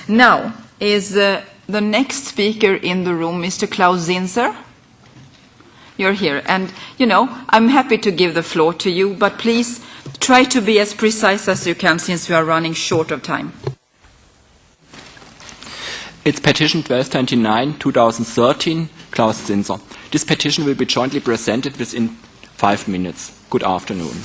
Now, is the next speaker in the room Mr. Klaus Zinser? You're here. And, you know, I'm happy to give the floor to you, but please try to be as precise as you can since we are running short of time. It's petition 1229, 2013, Klaus Zinser. This petition will be jointly presented within 5 minutes. Good afternoon.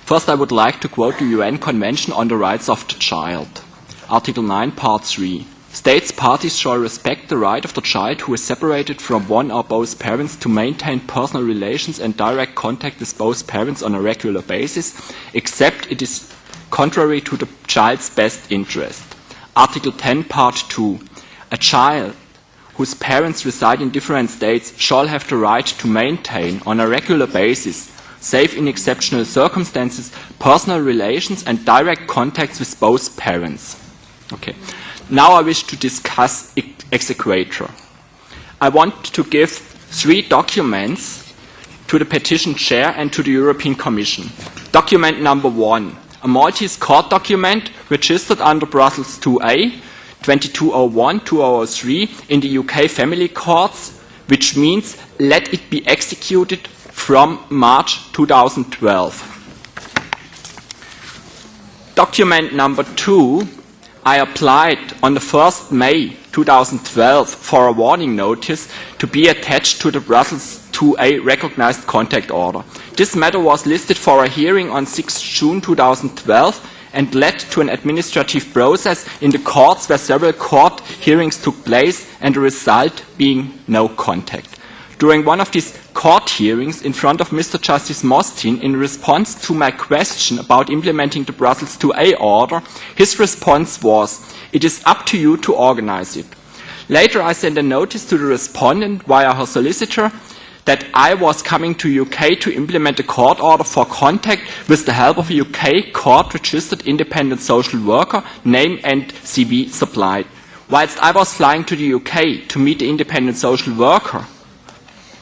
First, I would like to quote the UN Convention on the Rights of the Child. Article 9, Part 3. States parties shall respect the right of the child who is separated from one or both parents to maintain personal relations and direct contact with both parents on a regular basis, except it is contrary to the child's best interest. Article 10, Part 2. A child whose parents reside in different states shall have the right to maintain on a regular basis, save in exceptional circumstances, personal relations and direct contacts with both parents. Okay. Now I wish to discuss exequatur. I want to give 3 documents to the petition chair and to the European Commission. Document number 1, a Maltese court document registered under Brussels 2A, 2201-2003 in the UK family courts, which means let it be executed from March 2012. Document number 2, I applied on the 1st May 2012 for a warning notice to be attached to the Brussels 2A recognized contact order. This matter was listed for a hearing on 6 June 2012 and led to an administrative process in the courts where several court hearings took place and the result being no contact. During one of these court hearings in front of Mr. Justice Mostin, in response to my question about implementing the Brussels 2A order, his response was, "It is up to you to organize it." Later I sent a notice to the respondent via her solicitor that I was coming to UK to implement a court order for contact with the help of a UK court-registered independent social worker, name and CV supplied. Whilst I was flying to the UK to meet the independent social worker,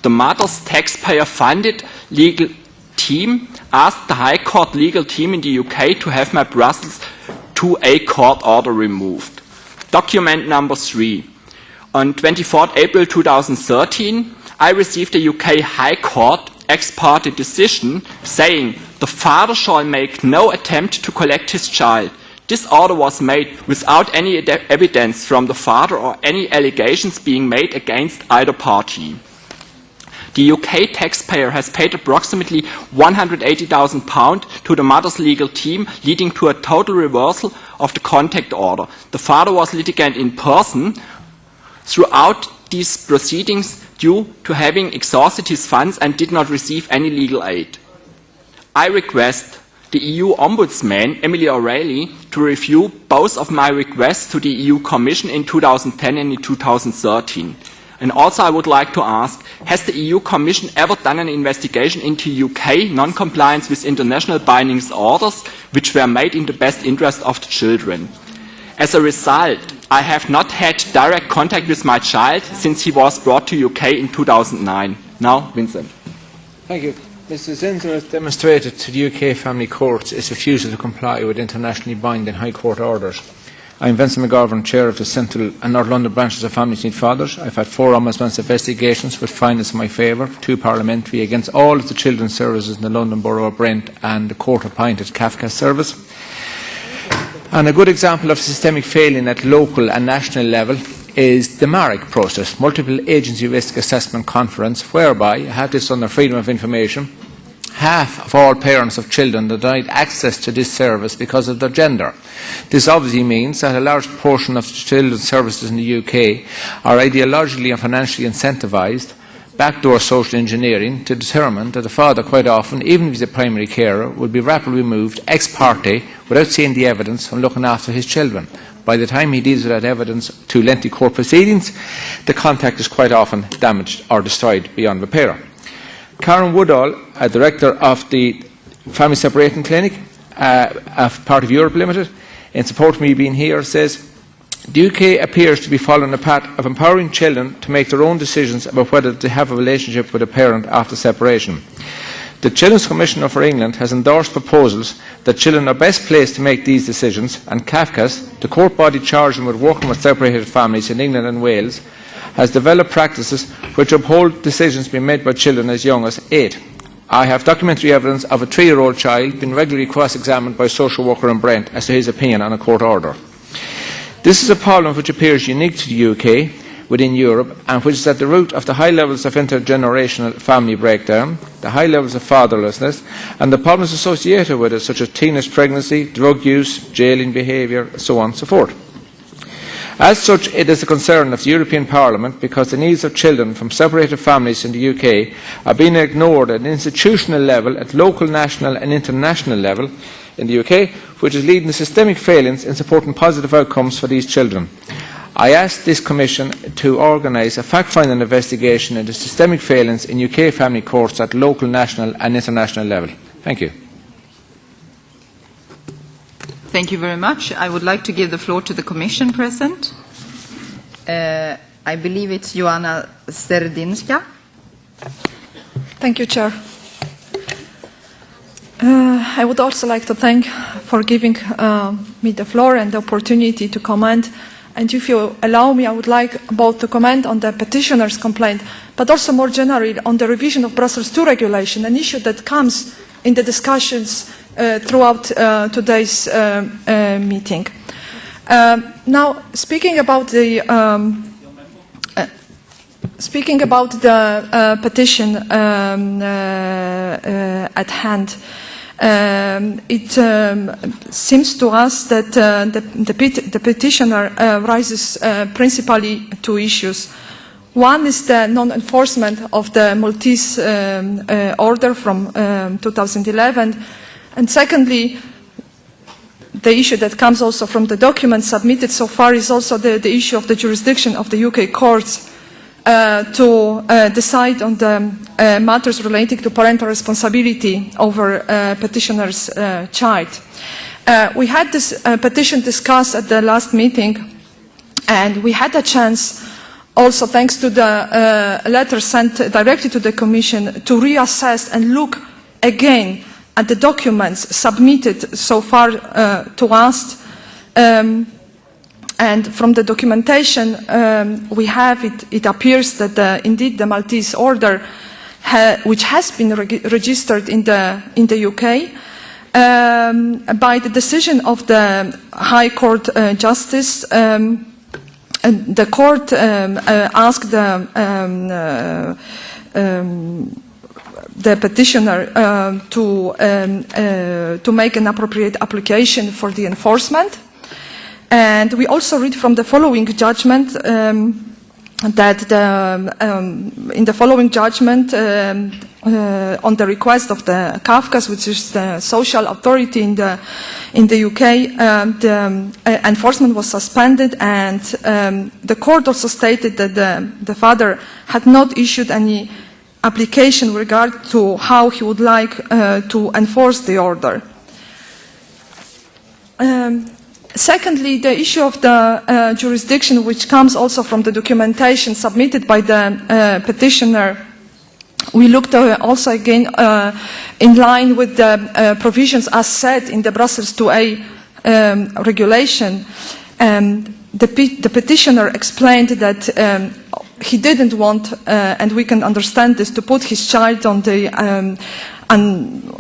the mother's taxpayer-funded legal team asked the High Court legal team in the UK to have my Brussels 2A court order removed. Document number 3. On 24 April 2013, I received a UK High Court ex parte decision saying the father shall make no attempt to collect his child. This order was made without any evidence from the father or any allegations being made against either party. The UK taxpayer has paid approximately £180,000 to the mother's legal team, leading to a total reversal of the contact order. The father was litigant in person throughout these proceedings due to having exhausted his funds and did not receive any legal aid. I request the EU Ombudsman, Emily O'Reilly, to review both of my requests to the EU Commission in 2010 and in 2013. And also I would like to ask, has the EU Commission ever done an investigation into UK non-compliance with international binding orders which were made in the best interest of the children? As a result, I have not had direct contact with my child since he was brought to UK in 2009. Now, Vincent. Thank you. Mr. Zinser has demonstrated to the UK family courts its refusal to comply with internationally binding High Court orders. I am Vincent McGovern, Chair of the Central and North London branches of Families Need Fathers. I have had 4 Ombudsman's investigations with findings in my favour, 2 parliamentary against all of the children's services in the London Borough of Brent and the court-appointed CAFCA service. And a good example of systemic failing at local and national level is the MARIC process, Multiple Agency Risk Assessment Conference, whereby, I have this under Freedom of Information, half of all parents of children denied access to this service because of their gender. This obviously means that a large portion of children's services in the UK are ideologically and financially incentivised, backdoor social engineering, to determine that the father quite often, even if he's a primary carer, will be rapidly removed ex parte without seeing the evidence from looking after his children. By the time he deals with that evidence to lengthy court proceedings, the contact is quite often damaged or destroyed beyond repair. Karen Woodall, a director of the Family Separation Clinic, part of Europe Limited, in support of me being here, says, "The UK appears to be following a path of empowering children to make their own decisions about whether they have a relationship with a parent after separation. The Children's Commissioner for England has endorsed proposals that children are best placed to make these decisions, and CAFCAS, the court body charged with working with separated families in England and Wales, has developed practices which uphold decisions being made by children as young as 8. I have documentary evidence of a 3-year-old child being regularly cross-examined by a social worker in Brent as to his opinion on a court order. This is a problem which appears unique to the UK within Europe, and which is at the root of the high levels of intergenerational family breakdown, the high levels of fatherlessness, and the problems associated with it, such as teenage pregnancy, drug use, jailing behaviour, so on and so forth. As such, it is a concern of the European Parliament because the needs of children from separated families in the UK are being ignored at an institutional level, at local, national and international level in the UK, which is leading to systemic failings in supporting positive outcomes for these children. I ask this Commission to organise a fact-finding investigation into systemic failings in UK family courts at local, national and international level. Thank you. Thank you very much. I would like to give the floor to the Commission present. I believe it's Joanna Sterdinska. Thank you, Chair. I would also like to thank for giving me the floor and the opportunity to comment. And if you allow me, I would like both to comment on the petitioner's complaint, but also more generally on the revision of Brussels II regulation, an issue that comes in the discussions throughout today's meeting. Now, speaking about the petition at hand, it seems to us that the petitioner raises principally 2 issues. One is the non-enforcement of the Maltese order from 2011, and secondly, the issue that comes also from the documents submitted so far is also the issue of the jurisdiction of the UK courts to decide on the matters relating to parental responsibility over petitioner's child. We had this petition discussed at the last meeting, and we had a chance, also thanks to the letter sent directly to the Commission, to reassess and look again at the documents submitted so far to us. And from the documentation we have, it appears that indeed the Maltese order, which has been registered in the UK, by the decision of the High Court Justice, the court asked the petitioner to make an appropriate application for the enforcement. And we also read from the following judgment that in the following judgment, on the request of the CAFCAS, which is the social authority in the UK, the enforcement was suspended, and the court also stated that the father had not issued any application with regard to how he would like to enforce the order. Secondly, the issue of the jurisdiction, which comes also from the documentation submitted by the petitioner, we looked also again in line with the provisions as set in the Brussels IIa regulation. The petitioner explained that he didn't want, and we can understand this, to put his child on the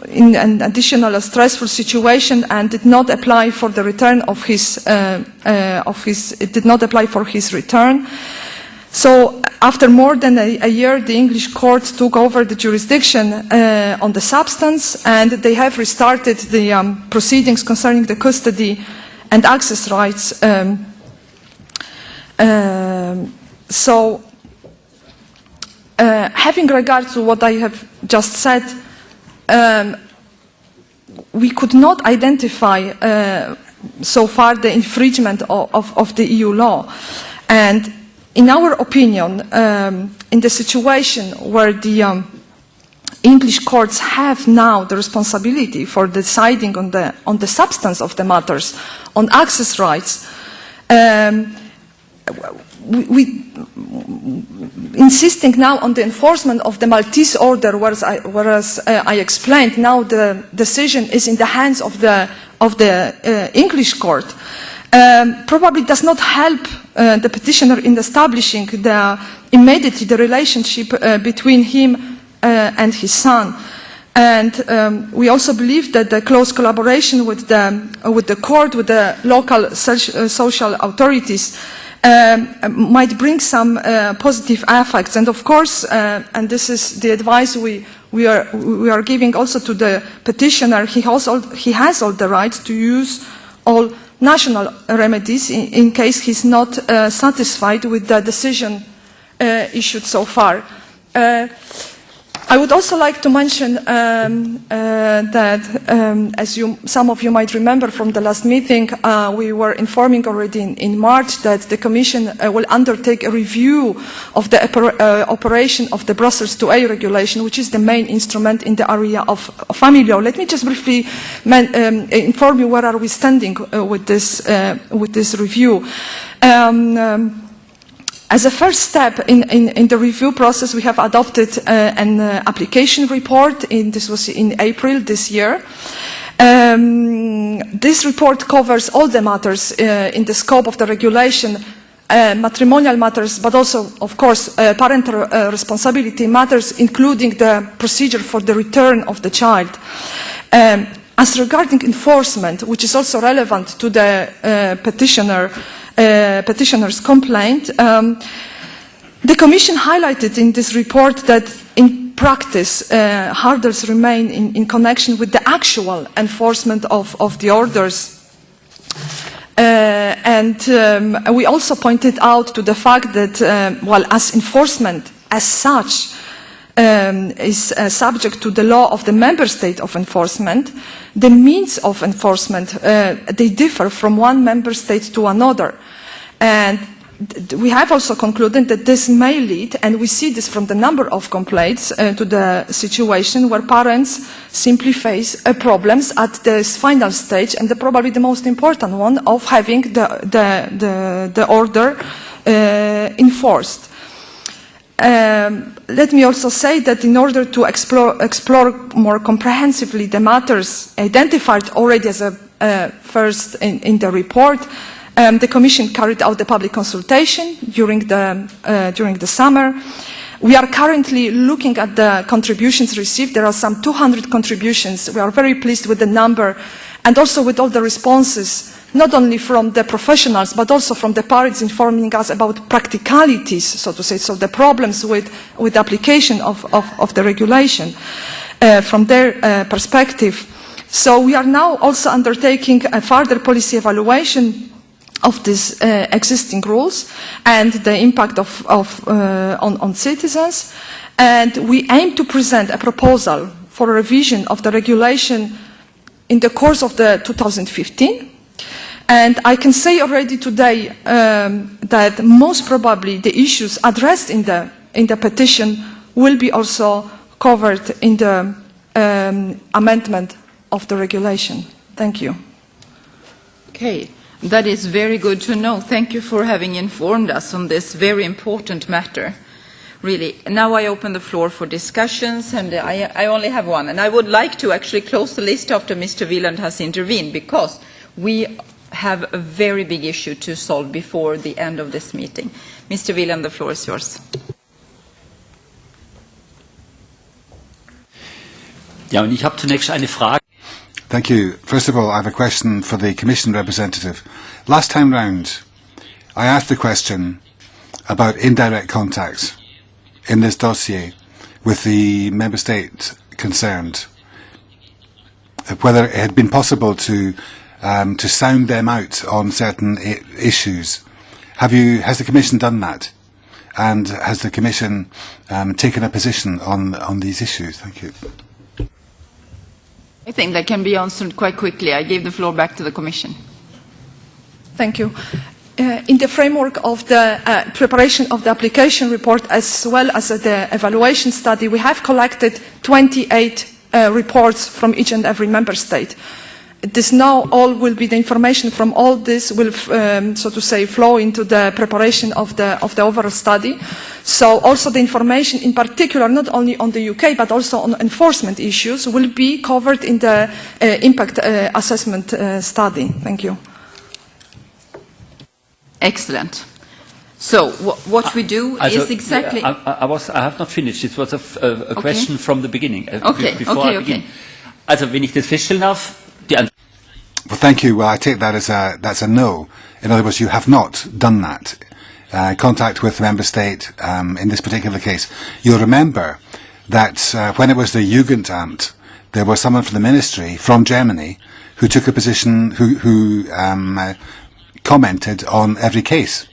in an additional stressful situation, and did not apply for the return of his it did not apply for his return. So after more than a year, the English courts took over the jurisdiction on the substance, and they have restarted the proceedings concerning the custody and access rights. Having regard to what I have just said, we could not identify so far the infringement of the EU law. And in our opinion, in the situation where the English courts have now the responsibility for deciding on the substance of the matters, on access rights, we insisting now on the enforcement of the Maltese order, whereas I explained now the decision is in the hands of the English court, probably does not help the petitioner in establishing immediately the relationship between him and his son. And we also believe that the close collaboration with the court, with the local social authorities, might bring some positive effects. And of course, and this is the advice we are giving also to the petitioner, he has all the rights to use all national remedies in case he's not satisfied with the decision issued so far. I would also like to mention that, as some of you might remember from the last meeting, we were informing already in March that the Commission will undertake a review of the operation of the Brussels IIa regulation, which is the main instrument in the area of family law. Let me just briefly inform you where are we standing with this review. As a first step in the review process, we have adopted an application report. This was in April this year. This report covers all the matters in the scope of the regulation, matrimonial matters, but also, of course, parental responsibility matters, including the procedure for the return of the child. As regarding enforcement, which is also relevant to the petitioner's complaint, the Commission highlighted in this report that in practice hurdles remain in connection with the actual enforcement of the orders. And we also pointed out to the fact that while as enforcement as such is subject to the law of the member state of enforcement, the means of enforcement, they differ from one member state to another. And we have also concluded that this may lead, and we see this from the number of complaints, to the situation where parents simply face problems at this final stage, and probably the most important one of having the order enforced. Let me also say that in order to explore more comprehensively the matters identified already as a first in the report, the Commission carried out the public consultation during the summer. We are currently looking at the contributions received. There are some 200 contributions. We are very pleased with the number and also with all the responses, not only from the professionals, but also from the parents informing us about practicalities, so to say, so the problems with the application of the regulation from their perspective. So we are now also undertaking a further policy evaluation of these existing rules and the impact on citizens. And we aim to present a proposal for a revision of the regulation in the course of 2015. And I can say already today that most probably the issues addressed in the petition will be also covered in the amendment of the regulation. Thank you. Okay, that is very good to know. Thank you for having informed us on this very important matter. Really. Now I open the floor for discussions, and I only have one. And I would like to actually close the list after Mr. Wieland has intervened, because we have a very big issue to solve before the end of this meeting. Mr. Wieland, the floor is yours. Ja, und ich habe zunächst eine Frage. Thank you. First of all, I have a question for the Commission representative. Last time round, I asked the question about indirect contacts in this dossier with the member state concerned, whether it had been possible to sound them out on certain issues. Has the Commission done that? And has the Commission taken a position on these issues? Thank you. I think that can be answered quite quickly. I give the floor back to the Commission. Thank you. In the framework of the preparation of the application report as well as the evaluation study, we have collected 28 reports from each and every member state. this now all will be the information from all this will, so to say, flow into the preparation of the overall study. So also the information in particular, not only on the UK, but also on enforcement issues will be covered in the impact assessment study. Thank you. Excellent. So what we do is exactly... I have not finished. It was a question from the beginning. Before I begin. Also, wenn ich das feststellen darf, die Antwort... Well, thank you. Well, I take that as that's a no. In other words, you have not done that. Contact with the member state in this particular case. You'll remember that when it was the Jugendamt, there was someone from the ministry from Germany who took a position, who commented on every case.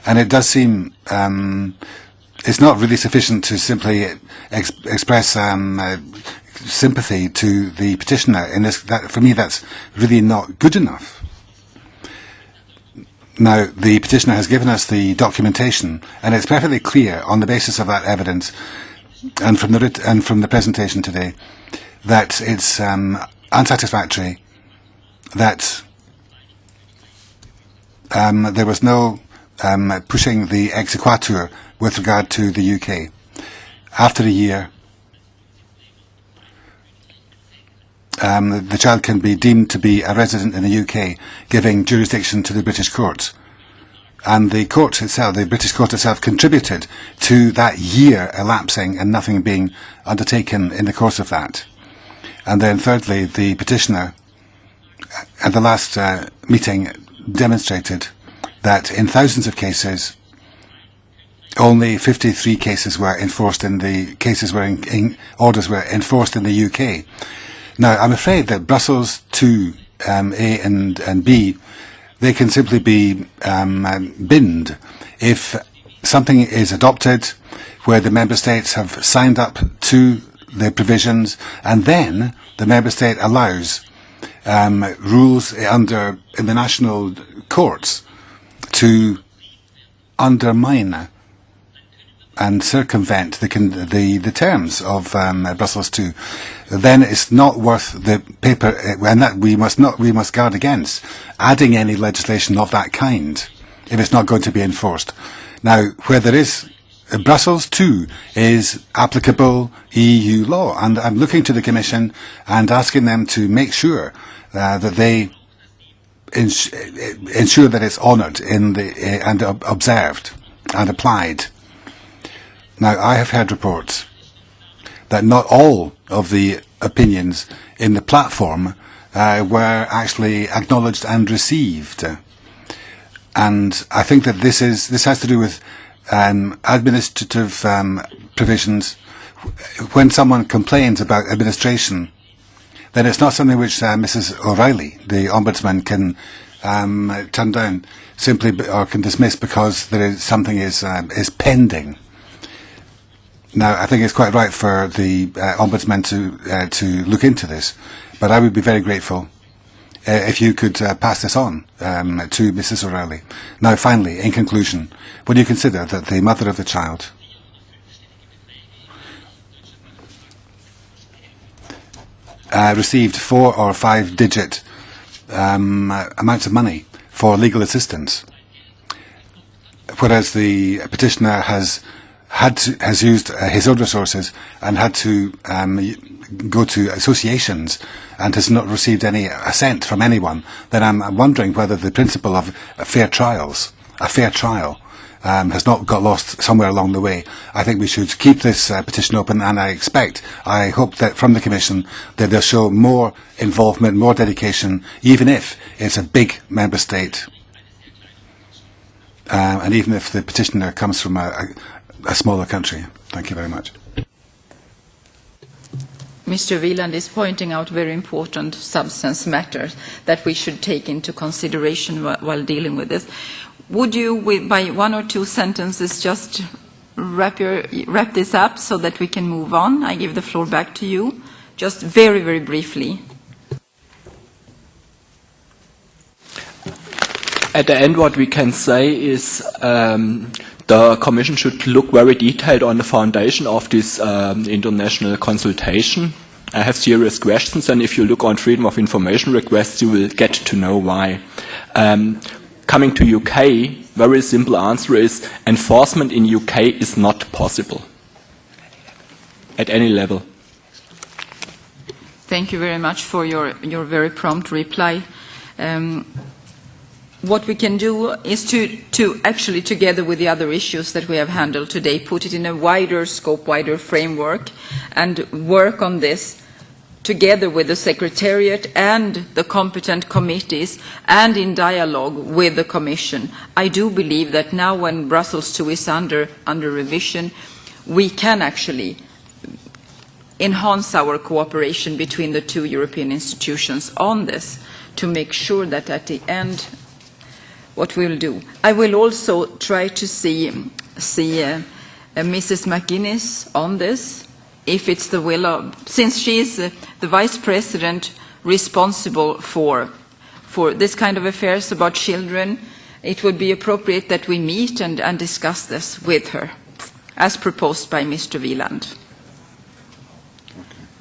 And it does seem it's not really sufficient to simply express sympathy to the petitioner. In this, for me, that's really not good enough. Now, the petitioner has given us the documentation, and it's perfectly clear on the basis of that evidence and from the presentation today that it's unsatisfactory, that there was no pushing the exequatur with regard to the UK. After a year, the child can be deemed to be a resident in the UK, giving jurisdiction to the British courts. And the court itself, the British court itself, contributed to that year elapsing and nothing being undertaken in the course of that. And then thirdly, the petitioner at the last meeting demonstrated that in thousands of cases, only 53 cases were enforced in the cases where orders were enforced in the UK. Now, I'm afraid that Brussels 2, A and B, they can simply be binned if something is adopted where the member states have signed up to the provisions, and then the member state allows rules in the national courts to undermine and circumvent the terms of Brussels 2, then it's not worth the paper, and that we must guard against adding any legislation of that kind if it's not going to be enforced. Now, where there is Brussels 2 is applicable EU law, and I'm looking to the Commission and asking them to make sure that they ensure that it's honoured and observed and applied. Now, I have heard reports that not all of the opinions in the platform were actually acknowledged and received. And I think that this has to do with administrative provisions. When someone complains about administration, then it's not something which Mrs. O'Reilly, the Ombudsman, can turn down simply or can dismiss because there is something is pending. Now, I think it's quite right for the Ombudsman to look into this, but I would be very grateful if you could pass this on to Mrs. O'Reilly. Now, finally, in conclusion, when you consider that the mother of the child received 4 or 5 digit amounts of money for legal assistance, whereas the petitioner has used his own resources and had to go to associations and has not received any assent from anyone, then I'm wondering whether the principle of a fair trial, has not got lost somewhere along the way. I think we should keep this petition open, and I hope that from the Commission that they'll show more involvement, more dedication, even if it's a big member state, and even if the petitioner comes from a smaller country. Thank you very much. Mr. Wieland is pointing out very important substance matters that we should take into consideration while dealing with this. Would you, by 1 or 2 sentences, just wrap this up so that we can move on? I give the floor back to you, just very, very briefly. At the end, what we can say is the Commission should look very detailed on the foundation of this international consultation have serious questions, and if you look on freedom of information requests, you will get to know why. Coming to UK, very simple answer is enforcement in UK is not possible at any level. Thank you very much for your very prompt reply. What we can do is to actually, together with the other issues that we have handled today, put it in a wider scope, wider framework, and work on this together with the Secretariat and the competent committees and in dialogue with the Commission. I do believe that now when Brussels II is under revision, we can actually enhance our cooperation between the two European institutions on this to make sure that at the end what we will do. I will also try to see Mrs. McGuinness on this, if it's the will of, since she is the Vice President responsible for this kind of affairs about children, it would be appropriate that we meet and discuss this with her, as proposed by Mr. Wieland.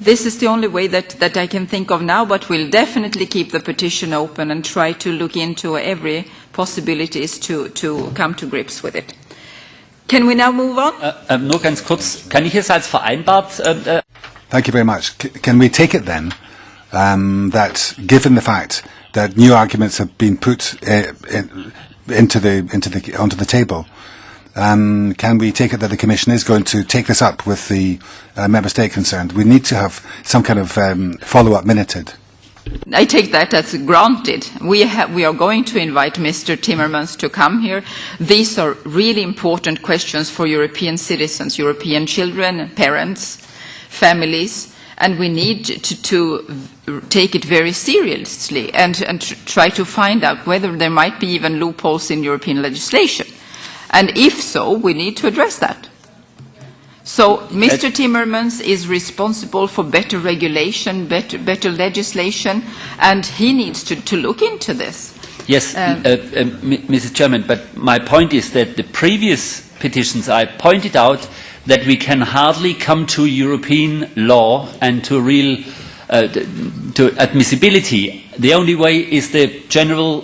This is the only way that I can think of now, but we'll definitely keep the petition open and try to look into every possibilities to come to grips with it. Can we now move on? Nur ganz kurz, kann ich es als vereinbart? Thank you very much. Can we take it then that, given the fact that new arguments have been put onto the table, can we take it that the Commission is going to take this up with the member state concerned? We need to have some kind of follow-up minuted. I take that as granted. We are going to invite Mr. Timmermans to come here. These are really important questions for European citizens, European children, parents, families, and we need to take it very seriously and try to find out whether there might be even loopholes in European legislation. And if so, we need to address that. So Mr. Timmermans is responsible for better regulation, better legislation, and he needs to look into this. Yes, Mrs. Chairman, but my point is that the previous petitions I pointed out that we can hardly come to European law and to real to admissibility. The only way is the general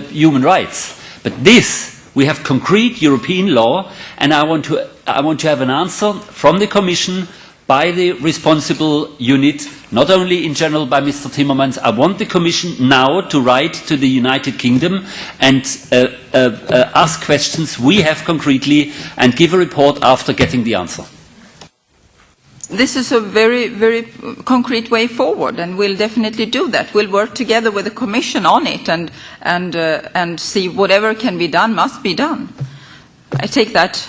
human rights. But this, we have concrete European law, and I want to have an answer from the Commission by the responsible unit, not only in general by Mr. Timmermans. I want the Commission now to write to the United Kingdom and ask questions we have concretely and give a report after getting the answer. This is a very, very concrete way forward, and we'll definitely do that. We'll work together with the Commission on it and see whatever can be done must be done. I take that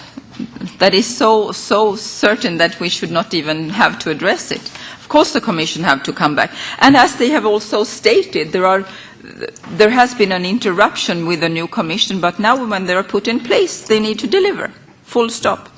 is so certain that we should not even have to address it. Of course the Commission have to come back. And as they have also stated, there has been an interruption with the new Commission, but now when they are put in place, they need to deliver. Full stop.